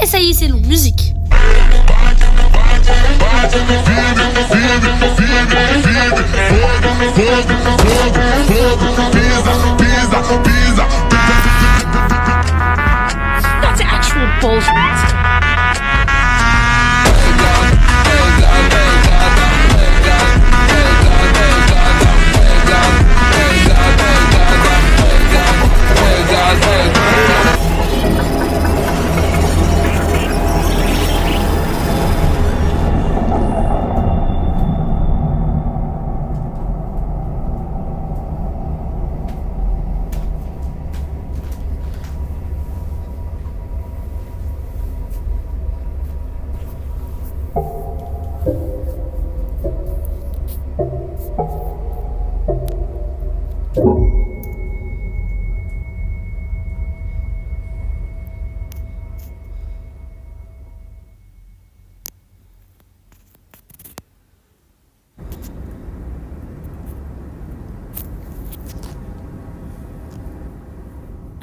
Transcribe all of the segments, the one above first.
Et ça y est, c'est long, musique. That's actual bullshit.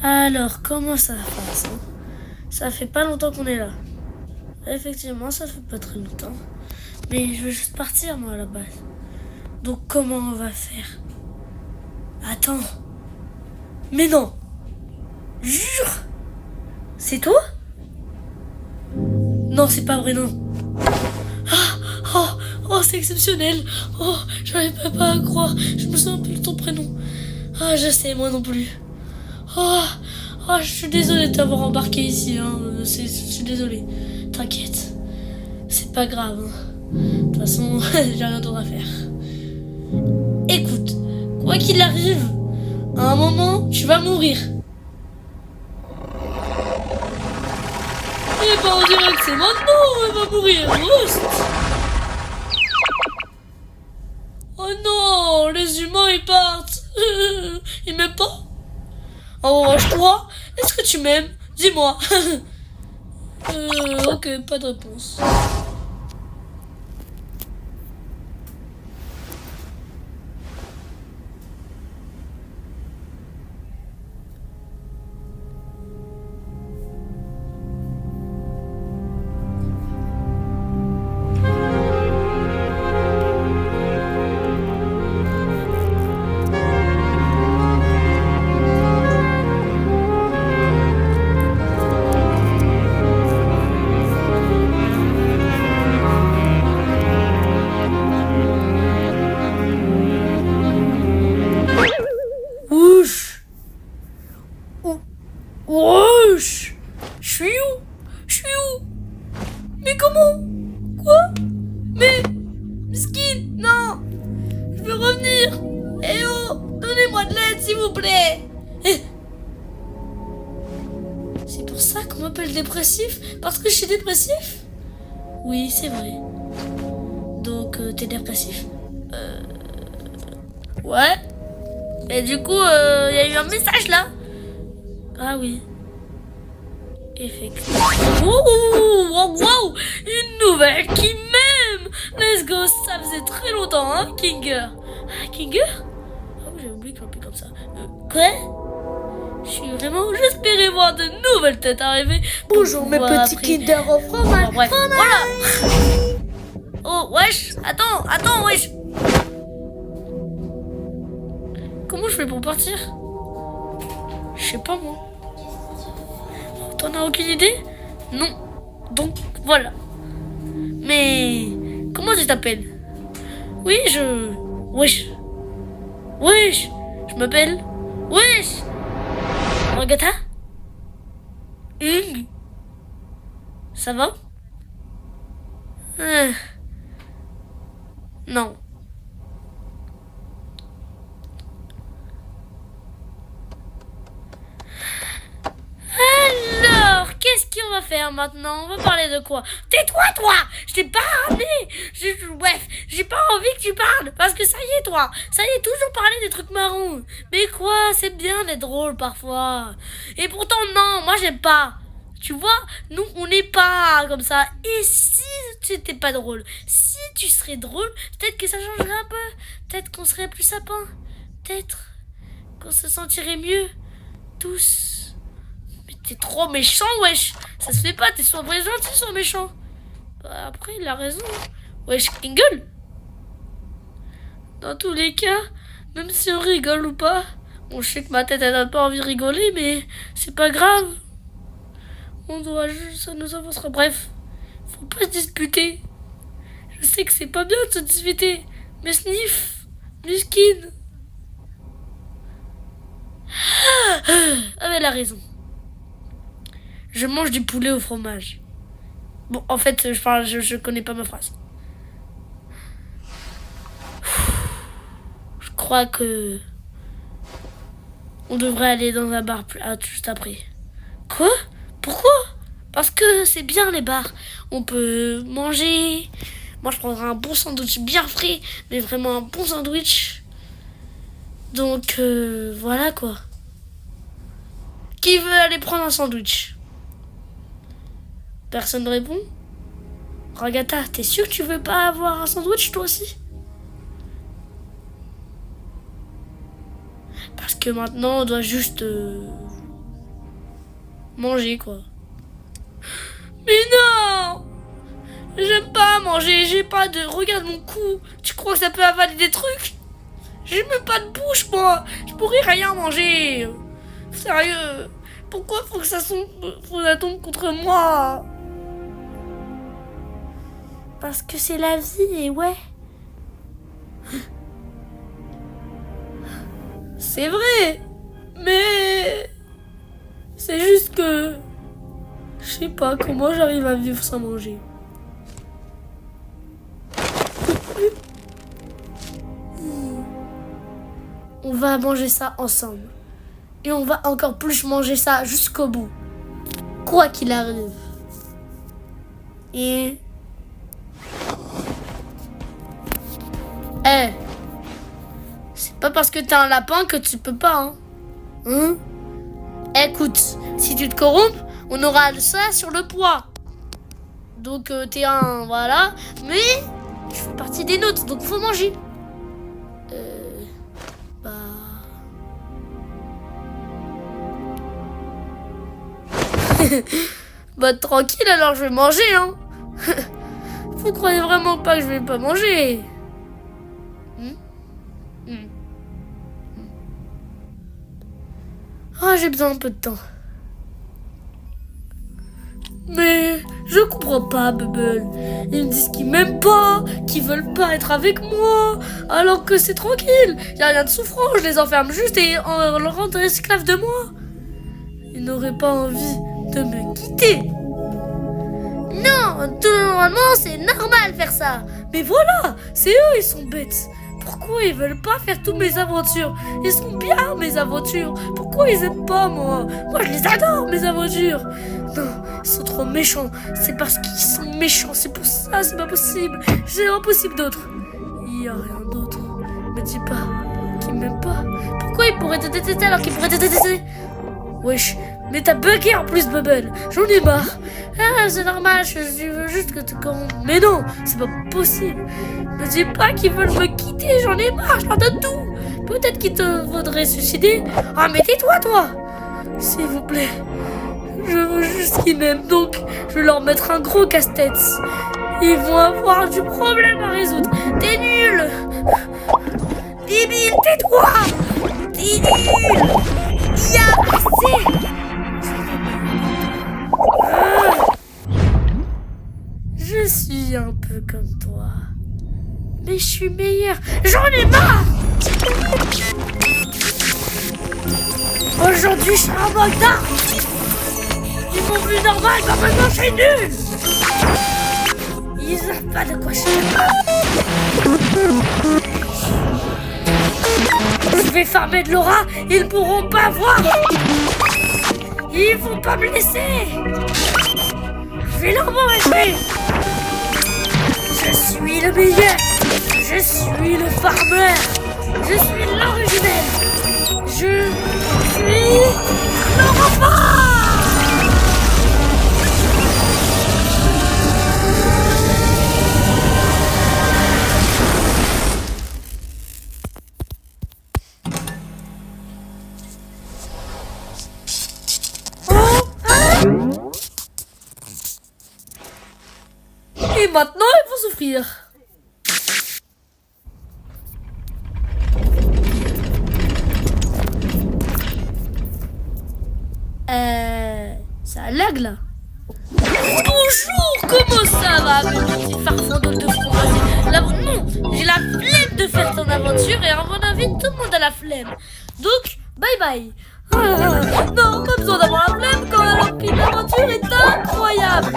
Alors, comment ça passe hein? Ça fait pas longtemps qu'on est là. Effectivement, ça fait pas très longtemps. Mais je veux juste partir, moi, à la base. Donc, comment on va faire? Attends. Mais non! Jure! C'est toi? Non, c'est pas vrai, non. Oh, c'est exceptionnel. Oh, j'arrive pas à croire. Je me souviens plus de ton prénom. Ah, je sais, moi non plus. Je suis désolée de t'avoir embarqué ici, hein. Je suis désolée. T'inquiète. C'est pas grave. Hein. De toute façon, j'ai rien d'autre à faire. Écoute, quoi qu'il arrive, à un moment, tu vas mourir. Et ben on dirait que c'est maintenant où elle va mourir. Oust. Oh non, les humains ils partent. Ils m'aiment pas. En revanche, toi, est-ce que tu m'aimes? Dis-moi. Ok, pas de réponse. Wesh. Je suis où? Mais comment? Quoi? Mais... Skin, non. Je veux revenir. Eh oh, donnez-moi de l'aide s'il vous plaît. C'est pour ça qu'on m'appelle dépressif? Parce que je suis dépressif? Oui, c'est vrai. Donc, t'es dépressif? Ouais. Et du coup, y a eu un message là. Ah oui. Effectivement. Wow, une nouvelle qui m'aime. Let's go, ça faisait très longtemps, hein, Kinger. Ah, Kinger? Ah oui, j'ai oublié qu'il m'appelait comme ça. Quoi? J'espérais voir de nouvelles têtes arriver. Bonjour mes petits Kinder au fromage. Bref, voilà. Oh, wesh, attends, wesh. Comment je fais pour partir? Je sais pas moi. T'en as aucune idée? Non. Donc voilà. Mais comment tu t'appelles? Oui, Wesh. Je m'appelle. Wesh. Agatha? Ing. Ça va? Non. faire maintenant? On va parler de quoi? Tais-toi, toi! Je t'ai pas ramené! Bref, j'ai pas envie que tu parles, parce que ça y est, toi! Ça y est, toujours parler des trucs marrons! Mais quoi? C'est bien d'être drôle parfois! Et pourtant, non, moi j'aime pas! Tu vois, nous, on n'est pas comme ça. Et si tu n'étais pas drôle, si tu serais drôle, peut-être que ça changerait un peu. Peut-être qu'on serait plus sapin. Peut-être qu'on se sentirait mieux. Tous. Mais t'es trop méchant, wesh. Ça se fait pas, t'es soit gentil, soit méchant. Bah, après, il a raison. Wesh, Kingle. Dans tous les cas, même si on rigole ou pas, bon, je sais que ma tête, elle n'a pas envie de rigoler, mais c'est pas grave. On doit juste, ça nous avancera. Bref, faut pas se disputer. Je sais que c'est pas bien de se disputer, mais Sniff, Muskin. Elle a raison. Je mange du poulet au fromage. Bon, en fait, je connais pas ma phrase. Je crois que on devrait aller dans un bar juste après. Quoi? Pourquoi? Parce que c'est bien les bars. On peut manger. Moi, je prendrai un bon sandwich bien frais, mais vraiment un bon sandwich. Donc, voilà quoi. Qui veut aller prendre un sandwich? Personne ne répond? Ragata, t'es sûr que tu veux pas avoir un sandwich toi aussi? Parce que maintenant, on doit juste manger quoi. Mais non! J'aime pas manger, j'ai pas de... Regarde mon cou, tu crois que ça peut avaler des trucs? J'ai même pas de bouche moi, je pourrais rien manger. Sérieux, pourquoi faut que ça tombe contre moi? Parce que c'est la vie et ouais. C'est vrai, mais c'est juste que je sais pas comment j'arrive à vivre sans manger. On va manger ça ensemble. Et on va encore plus manger ça jusqu'au bout. Quoi qu'il arrive. Et... c'est pas parce que t'es un lapin que tu peux pas, hein? Écoute, si tu te corrompes, on aura ça sur le poids. Donc t'es un... voilà. Mais je fais partie des nôtres, donc faut manger. Bah tranquille, alors je vais manger, hein. Vous croyez vraiment pas que je vais pas manger? Ah, j'ai besoin un peu de temps. Mais je comprends pas, Bubble. Ils me disent qu'ils m'aiment pas, qu'ils veulent pas être avec moi, alors que c'est tranquille. Y a rien de souffrant, je les enferme juste et on leur rend esclaves de moi. Ils n'auraient pas envie de me quitter. Non, normalement c'est normal faire ça. Mais voilà, c'est eux, ils sont bêtes. Pourquoi ils veulent pas faire toutes mes aventures? Ils sont bien mes aventures. Pourquoi ils aiment pas moi? Moi je les adore mes aventures. Non, ils sont trop méchants. C'est parce qu'ils sont méchants. C'est pour ça, c'est pas possible. C'est impossible d'autre. Il y a rien d'autre. Me dis pas qu'ils m'aiment pas. Pourquoi ils pourraient te détester alors qu'ils pourraient te détester? Wesh, mais t'as bugué en plus, Bubble. J'en ai marre. Ah, c'est normal, je veux juste que tu corrompes. Mais non, c'est pas possible. Me dis pas qu'ils veulent me quitter, j'en ai marre, je leur donne tout. Peut-être qu'il te faudrait suicider. Ah, mais tais-toi, toi. S'il vous plaît. Je veux juste qu'ils m'aiment, donc je vais leur mettre un gros casse-tête. Ils vont avoir du problème à résoudre. T'es nul. Débile, tais-toi. T'es nul. Il y a assez. Je suis un peu comme toi. Mais je suis meilleure. J'en ai marre. Aujourd'hui, je suis un bâtard. Ils m'ont vu normal, bah maintenant je suis nul. Ils savent pas de quoi je parle. Je vais farmer de l'aura, ils ne pourront pas voir. Ils vont pas me laisser. vais leur manger. Je suis le meilleur. Je suis le farmer. Je suis l'originel. Je suis le repas. Et maintenant, ils vont souffrir. Ça lag là. Bonjour, comment ça va, mes petits farfadons de fromage? Non, j'ai la flemme de faire ton aventure et à mon avis, tout le monde a la flemme. Donc, bye bye. Non, pas besoin d'avoir la flemme quand l'aventure est incroyable.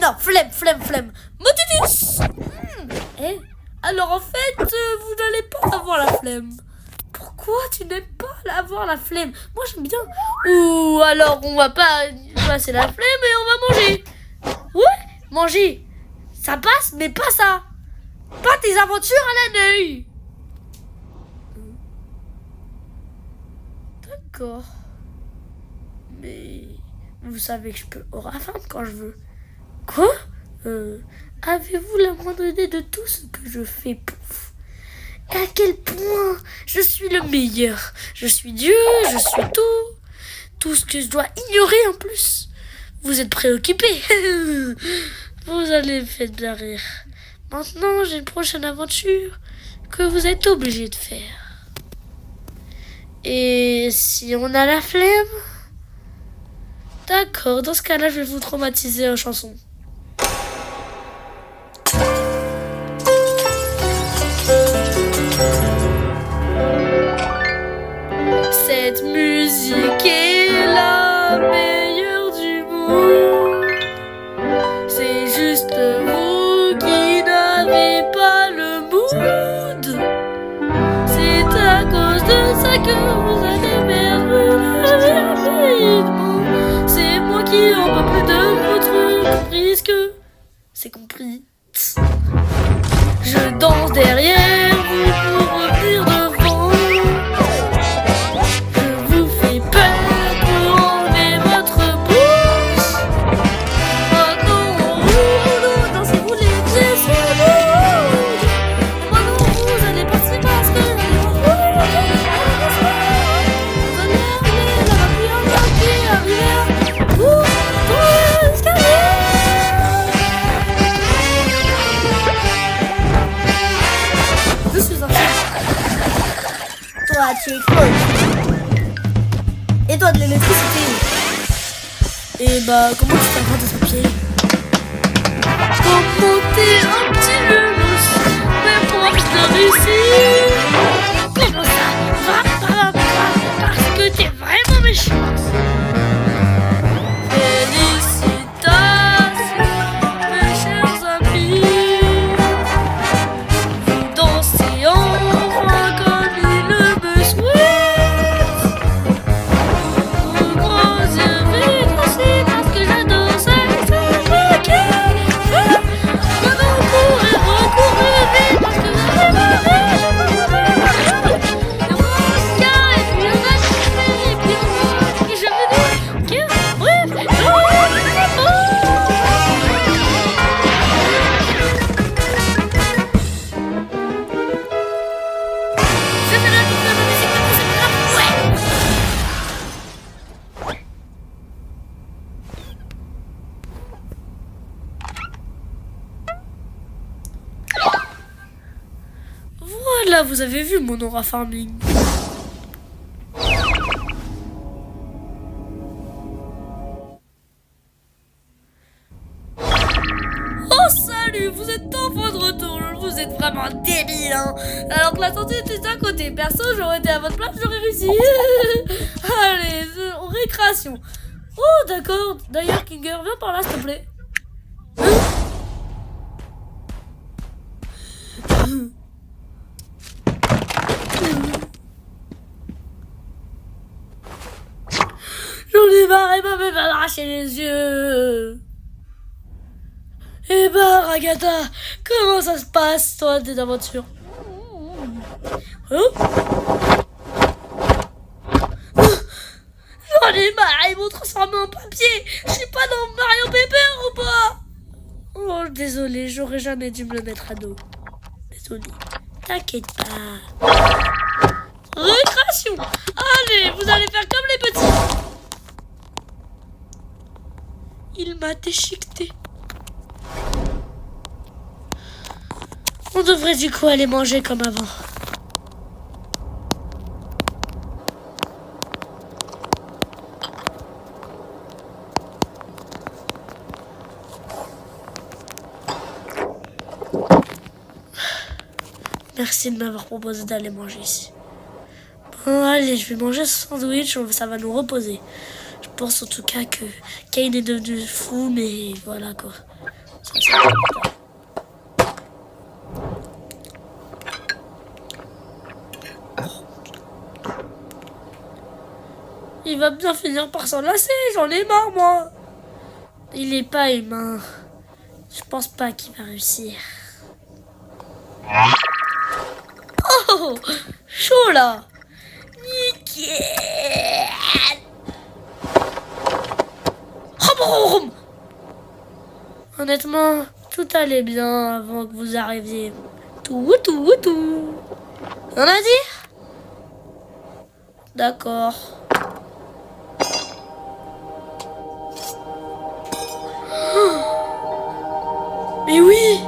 Non, flemme. Motitus. Alors en fait, vous n'allez pas avoir la flemme. Pourquoi tu n'aimes pas avoir la flemme? Moi j'aime bien. Ou alors on va pas passer la flemme et on va manger. Ouais, manger. Ça passe, mais pas ça. Pas tes aventures à la nuit. D'accord. Mais vous savez que je peux aura faim quand je veux. Quoi? Avez-vous la moindre idée de tout ce que je fais, pouf? Et à quel point je suis le meilleur? Je suis Dieu, je suis tout. Tout ce que je dois ignorer en plus. Vous êtes préoccupés. Vous allez me faire bien rire. Maintenant, j'ai une prochaine aventure que vous êtes obligés de faire. Et si on a la flemme? D'accord, dans ce cas-là, je vais vous traumatiser en chanson. Cette musique est la meilleure du monde. C'est juste vous qui n'avez pas le mood. C'est à cause de ça que vous allez perdre la vie rapidement. C'est moi qui en peux plus de votre compris que c'est compris. Je danse derrière vous pour revenir devant. Je vous fais peur pour enlever votre bouche. Maintenant on roule, dansez-vous les pieds sur le bout. Maintenant vous allez passer parce que vous allez arriver là-bas puis un pas qui arrive à vous dans l'escalier. Je suis un chat. Toi, tu es folle. Et toi, de l'électricité. Et bah, comment tu t'en de ce pied? Comment t'es un petit loulous, mais pour de réussir. Comment ça? Parce que t'es vraiment méchant. Félicitations, mes chers amis. Vous dansez enfin comme il me souhaite. Moi, je vais danser parce que j'adore ça. Maintenant, courez vite parce que vous allez mourir. Et moi, et puis on a et puis on a, et je vais dire, bref, voilà, vous avez vu mon aura farming. Oh salut, vous êtes enfin de retour. Vous êtes vraiment débile, hein. Alors que la santé était à côté. Perso, j'aurais été à votre place, j'aurais réussi. Allez, en récréation. Oh d'accord. D'ailleurs, Kinger, viens par là, s'il te plaît. J'en ai marre, il m'a même arraché les yeux. Eh ben, Ragata, comment ça se passe, toi, tes aventures? Hein? J'en ai marre, ils m'ont transformé en papier. Je suis pas dans Mario Paper ou pas? Oh, désolé, j'aurais jamais dû me le mettre à dos. Désolé. T'inquiète pas. Récréation. Allez, vous allez faire comme les petits. Il m'a déchiqueté. On devrait du coup aller manger comme avant. Merci de m'avoir proposé d'aller manger ici. Bon, allez, je vais manger ce sandwich, ça va nous reposer. Je pense en tout cas que Kane est devenu fou, mais voilà quoi. Il va bien finir par s'enlacer, j'en ai marre moi. Il est pas humain. Je pense pas qu'il va réussir. Oh, chaud là. Nickel. Honnêtement, tout allait bien avant que vous arriviez. Tout. On a dit? D'accord. Mais oui.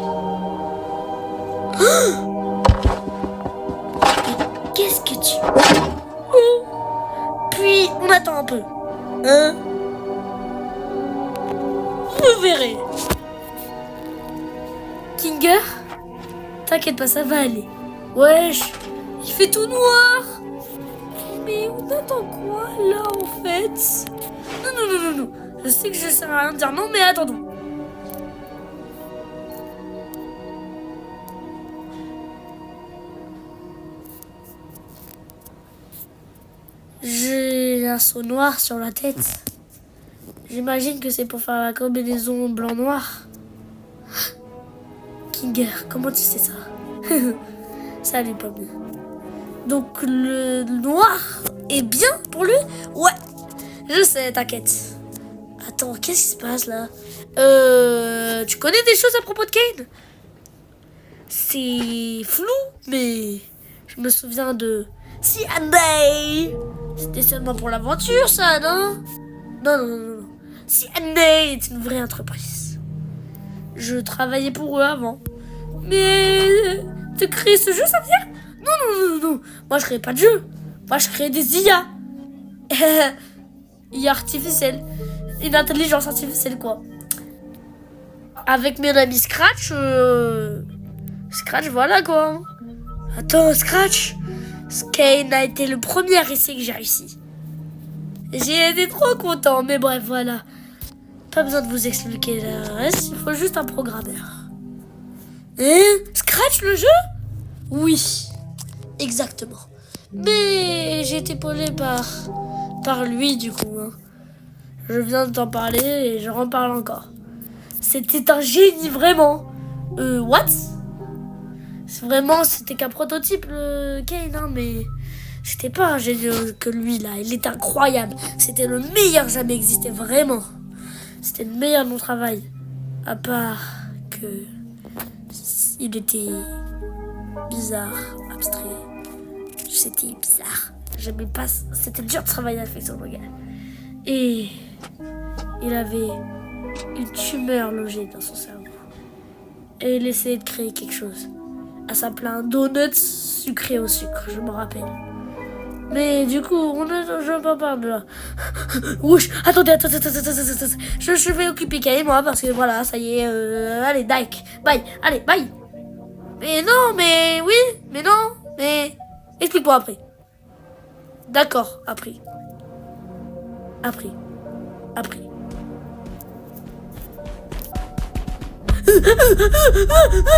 Mais qu'est-ce que tu... Oh. Puis, on attend un peu. Hein? Vous verrez. Kinger? T'inquiète pas, ça va aller. Wesh, il fait tout noir. Mais on attend quoi, là, en fait? Non. Je sais que je sers à rien de dire non, mais attendons. J'ai un seau noir sur la tête. J'imagine que c'est pour faire la combinaison blanc-noir. Kinger, comment tu sais ça? Salut, Pomme. Donc le noir est bien pour lui? Ouais, je sais, t'inquiète. Attends, qu'est-ce qui se passe là? Tu connais des choses à propos de Kane? C'est flou, mais je me souviens de C&A. C'était seulement pour l'aventure, ça, non? Non. C&A est une vraie entreprise. Je travaillais pour eux avant. Mais de créer ce jeu, ça veut dire? Non. Moi, je crée pas de jeu. Moi, je crée des IA. IA artificielle. Une intelligence artificielle, quoi. Avec mes amis Scratch. Scratch, voilà, quoi. Attends, Scratch. Kane a été le premier essai que j'ai réussi. J'ai été trop content, mais bref, voilà. Pas besoin de vous expliquer le reste, il faut juste un programmeur. Scratch le jeu? Oui, exactement. Mais j'ai été épaulé par lui du coup. Hein. Je viens de t'en parler et je en parle encore. C'était un génie vraiment. What? C'était qu'un prototype le Kane, hein, mais c'était pas un génie que lui là. Il était incroyable. C'était le meilleur jamais existé, vraiment. C'était le meilleur de mon travail. À part que il était bizarre, abstrait. C'était bizarre. J'aimais pas. C'était dur de travailler avec ce gars. Et il avait une tumeur logée dans son cerveau. Et il essayait de créer quelque chose. Ça s'appelait un donut sucré au sucre, je me rappelle. Mais du coup, je ne peux pas de là. Ouch, attendez. Je vais occuper Kay et moi parce que voilà, ça y est. Allez, Dyke, bye. Allez, bye. Mais non, mais oui, mais non, mais... Explique-moi après. D'accord, après.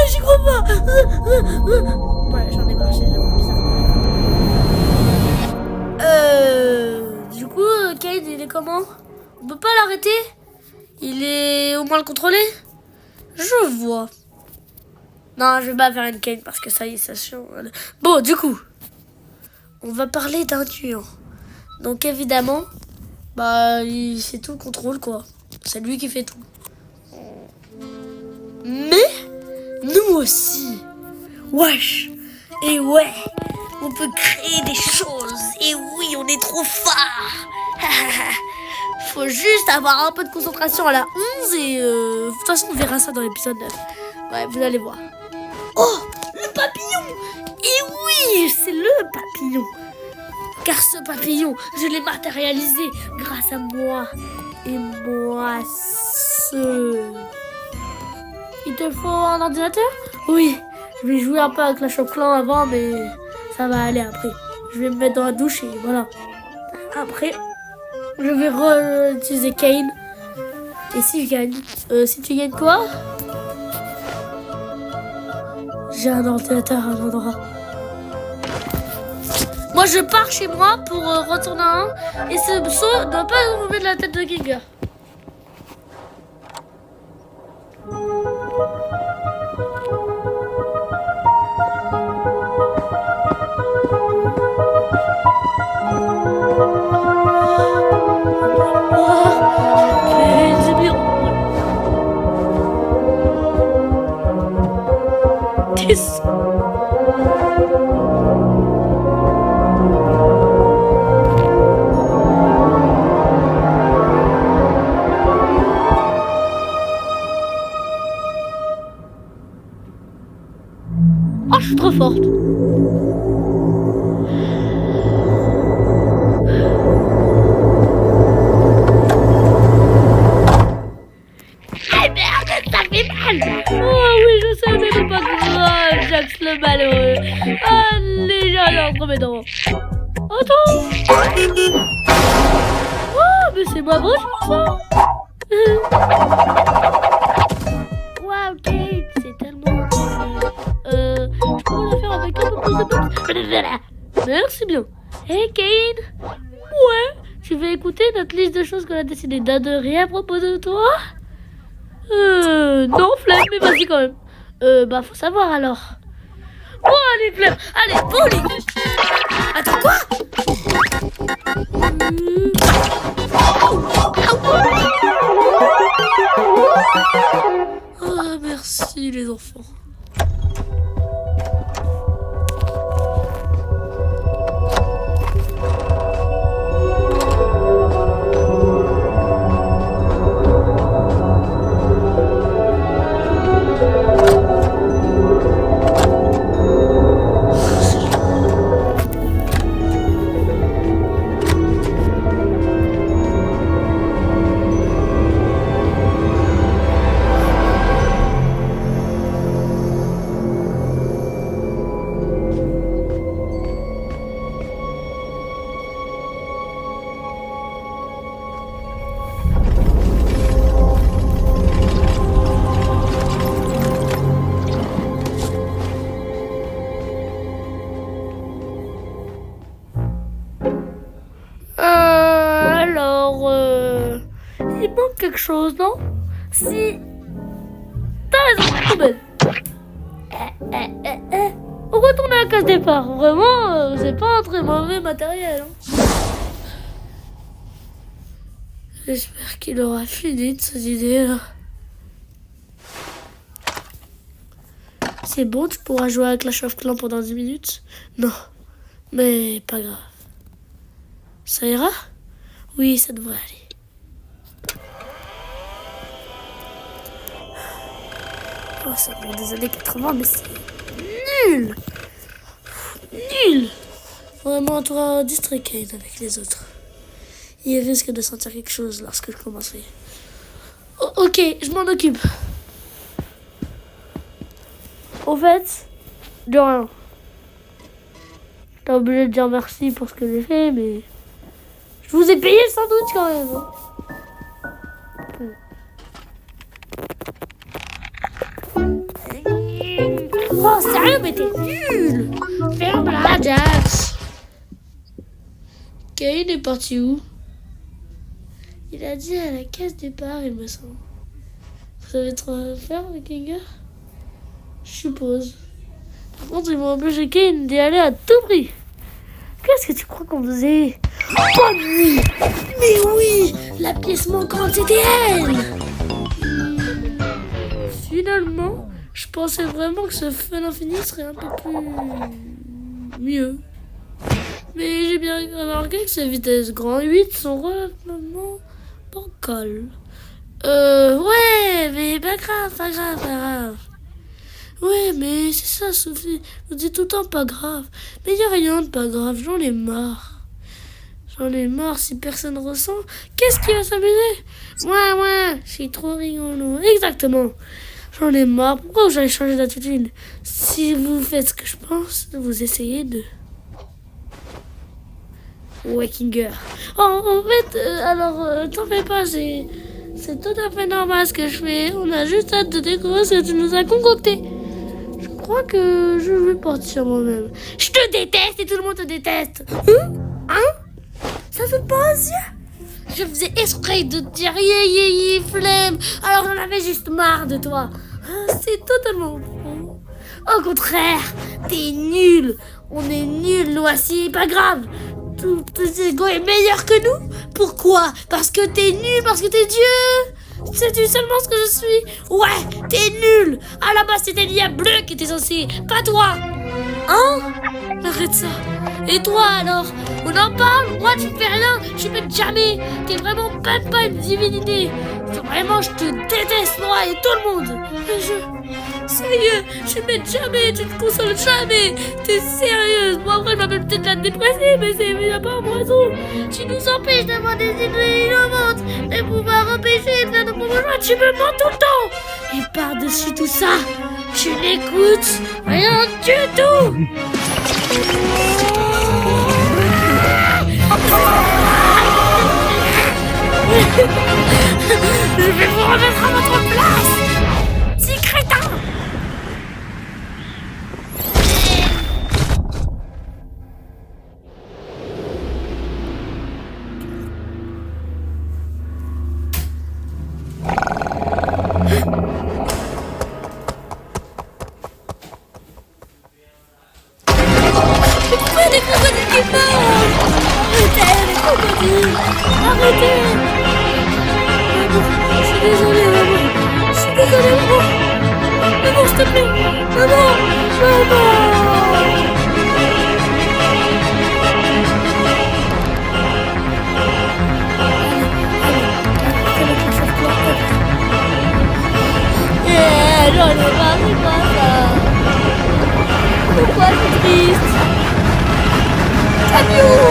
J'y crois pas. Ouais, j'en ai marché, j'ai vraiment bizarre. Du coup, Kane, il est comment? On peut pas l'arrêter? Il est au moins le contrôler? Je vois. Non, je vais pas faire une Kane parce que ça y est, ça chiant. Bon, du coup, on va parler d'un tueur. Donc évidemment, il fait tout le contrôle, quoi. C'est lui qui fait tout. Mais, nous aussi. Wesh. Et ouais, on peut créer des choses. Et oui, on est trop fort. Faut juste avoir un peu de concentration à la 11 et de toute façon, on verra ça dans l'épisode 9. Ouais, vous allez voir. Oh, le papillon. Et oui, c'est le papillon. Car ce papillon, je l'ai matérialisé grâce à moi. Et moi seul. Il te faut un ordinateur? Oui, je vais jouer un peu avec Clash of Clans avant, mais ça va aller après. Je vais me mettre dans la douche et voilà. Après, je vais utiliser Kane. Et si je gagne? Si tu gagnes quoi? J'ai un ordinateur à un endroit. Moi, je pars chez moi pour retourner à un. Et ce saut ne doit pas tomber de la tête de Giga. C'est bien. Oh, je suis trop forte. Ah merde, ça fait mal. Oh oui, je sais, mais c'est pas grave, Jax le malheureux. Allez, j'allais entre mes dents. Attends. Oh, mais c'est pas vrai, ça. Wow, Kate, c'est tellement... je pourrais la faire avec un peu plus de box. Merci bien. Hey, Kane. Ouais, tu veux écouter notre liste de choses qu'on a décidé d'adorer à propos de toi? Non, flemme, mais vas-y quand même. Faut savoir alors. Bon, allez, flemme. Allez, bowling. Attends, quoi? Oh, merci les enfants. Il manque quelque chose, non? Si... T'as raison, poubelle. On retourne à la case départ. Vraiment, c'est pas un très mauvais matériel. Hein. J'espère qu'il aura fini de ses idées là. C'est bon, tu pourras jouer avec Clash of Clans pendant 10 minutes? Non, mais pas grave. Ça ira? Oui, ça devrait aller. Oh, ça vient des années 80, mais c'est nul! Nul! Vraiment, on doit distraire Kane avec les autres. Il risque de sentir quelque chose lorsque je commencerai. Oh, ok, je m'en occupe. Au fait, de rien. T'es obligé de dire merci pour ce que j'ai fait, mais... Je vous ai payé sans doute quand même. Oh, sérieux, mais t'es nul! Ferme-la, Jax! Kane est parti où? Il a dit à la case départ, il me semble. Vous avez trop à faire, Vikinger? Je suppose. Par contre, ils m'ont obligé Kane d'y aller à tout prix. Qu'est-ce que tu crois qu'on faisait? Pas de nuit! Mais oui! La pièce manquante, c'était elle! Finalement, je pensais vraiment que ce fun infini serait un peu plus... mieux. Mais j'ai bien remarqué que ces vitesses grand 8 sont relativement bancales. Ouais, mais pas grave, pas grave, pas grave. Ouais, mais c'est ça, Sophie. Vous dites tout le temps pas grave. Mais y a rien de pas grave, j'en ai marre. J'en ai marre, si personne ressent, qu'est-ce qui va s'amuser? Ouais, je suis trop rigolo. Exactement. J'en ai marre. Pourquoi j'allais changer d'attitude? Si vous faites ce que je pense, vous essayez de... Wakinger. Oh, en fait, t'en fais pas, c'est tout à fait normal ce que je fais. On a juste hâte de découvrir ce que tu nous as concocté. Je crois que je vais partir moi-même. Je te déteste et tout le monde te déteste. Hein? Ça saute pas aux yeux? Je faisais exprès de te dire flemme. Alors j'en avais juste marre de toi. C'est totalement faux. Au contraire, t'es nul. On est nuls, nous aussi, pas grave. Tout ego est meilleur que nous. Pourquoi? Parce que t'es nul, parce que t'es Dieu. Sais-tu seulement ce que je suis? Ouais, t'es nul. À la base, c'était l'IA bleu qui était censé, pas toi. Hein? Arrête ça. Et toi alors? On en parle? Moi tu fais rien. Je m'aime jamais. T'es vraiment même pas une divinité. Vraiment, je te déteste, moi et tout le monde. Sérieux, je m'aide jamais, tu te consoles jamais. T'es sérieuse? Moi après, je m'appelle peut-être la dépressée, mais c'est pas moi raison. Tu nous empêches d'avoir des idées innovantes, de pouvoir empêcher de faire nos propres choix. Tu me mens tout le temps. Et par-dessus tout ça, tu n'écoutes rien du tout. Je vais vous remettre à votre place, petit crétin. Pourquoi des crocodiles qui mangent? Arrêtez les crocodiles. Arrêtez. Je suis désolée, maman. Je suis désolée, maman. Maman, s'il te plaît. Maman. J'en ai marre, c'est pas ça. Pourquoi c'est triste? Camion.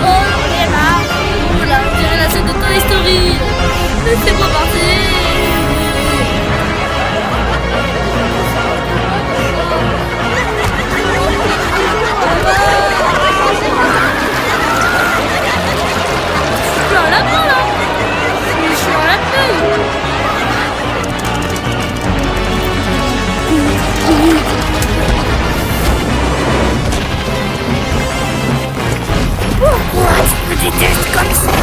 Oh, j'en ai marre. Là, on dirait la scène de Toy Story. Laissez-moi partir. Je suis à la main là. Je suis à la feuille. Pourquoi tu me détestes comme ça?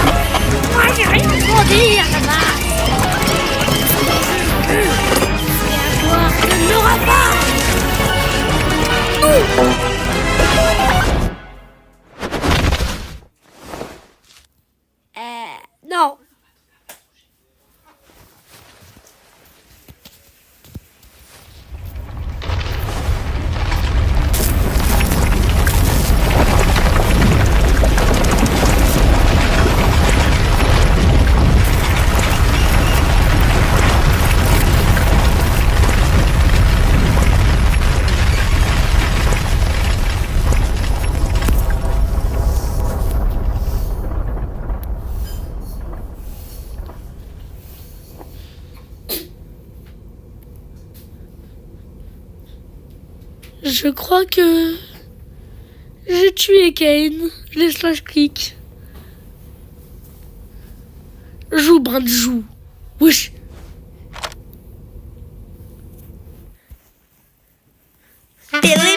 Moi j'ai rien demandé à la base. Et à toi, tu ne l'auras pas. Non. Je crois que j'ai tué Kane. Laisse-la clic. Joue, brin de joue. Wesh. Billy,